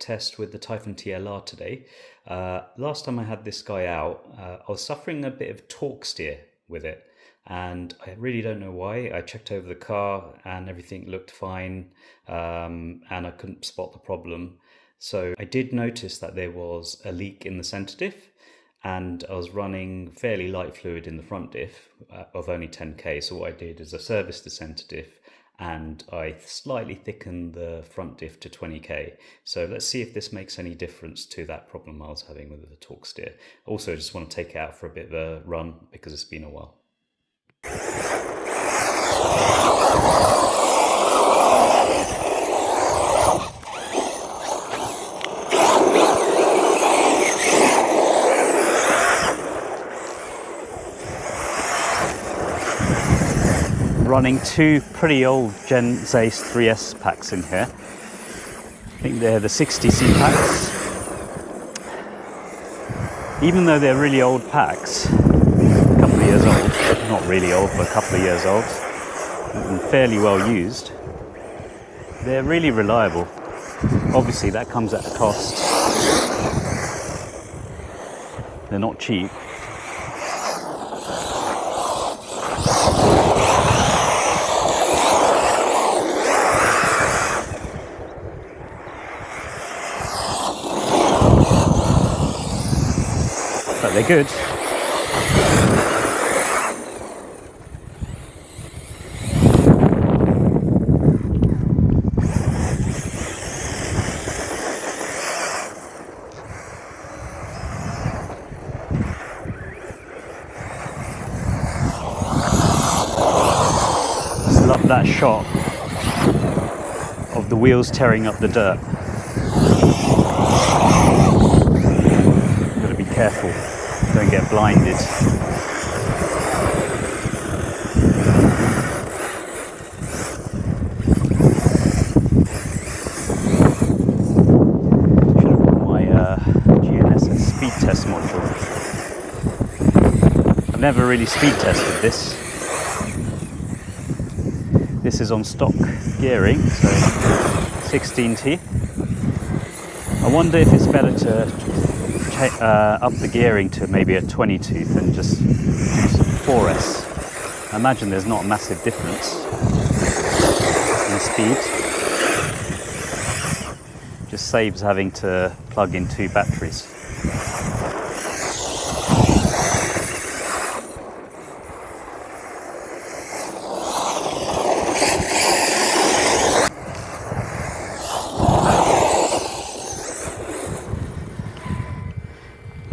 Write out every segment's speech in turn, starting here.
test with the Typhon TLR today. Last time I had this guy out, I was suffering a bit of torque steer with it, and I really don't know why. I checked over the car and everything looked fine, and I couldn't spot the problem. So I did notice that there was a leak in the center diff, and I was running fairly light fluid in the front diff of only 10k. So what I did is I serviced the center diff and I slightly thickened the front diff to 20k. So let's see if this makes any difference to that problem I was having with the torque steer. Also, I just want to take it out for a bit of a run because it's been a while. Running two pretty old Gen Zeiss 3S packs in here. I think they're the 60C packs. Even though they're really old packs, a couple of years old, not really old, but a couple of years old, and fairly well used, they're really reliable. Obviously that comes at a cost. They're not cheap. But they're good. Just love that shot of the wheels tearing up the dirt. Gotta be careful. Don't get blinded. Should have run my GNSS speed test module. I've never really speed tested this. This is on stock gearing, so 16T. I wonder if it's better to up the gearing to maybe a 20 tooth and just do some 4S. I imagine there's not a massive difference in speed. Just saves having to plug in two batteries.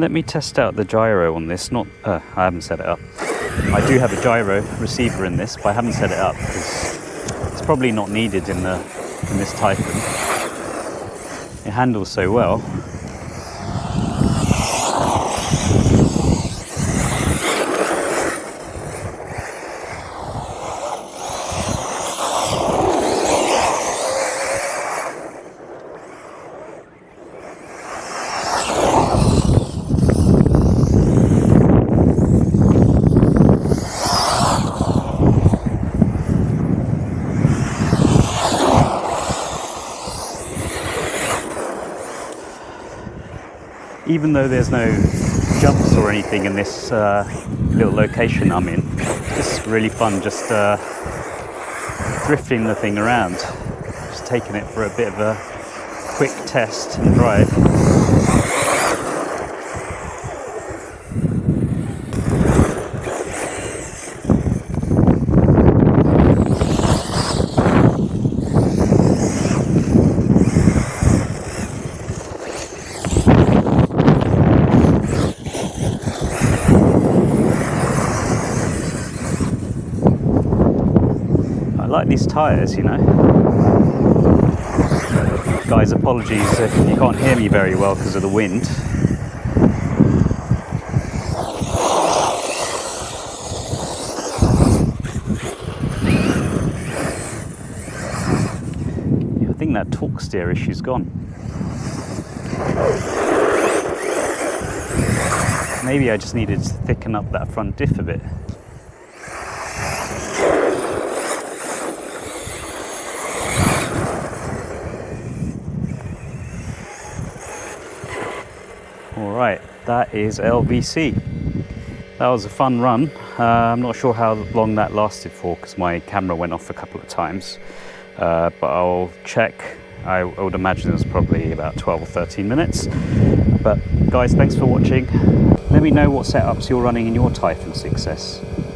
Let me test out the gyro on this. I haven't set it up. I do have a gyro receiver in this, but I haven't set it up because it's probably not needed in this Typhon. It handles so well. Even though there's no jumps or anything in this little location I'm in, it's really fun just drifting the thing around, just taking it for a bit of a quick test and drive. I like these tyres, you know. Guys, apologies if you can't hear me very well because of the wind. Yeah, I think that torque steer issue's gone. Maybe I just needed to thicken up that front diff a bit. All right, that is LVC. That was a fun run. I'm not sure how long that lasted for because my camera went off a couple of times, but I'll check. I would imagine it was probably about 12 or 13 minutes. But guys, thanks for watching. Let me know what setups you're running in your Typhon 6S.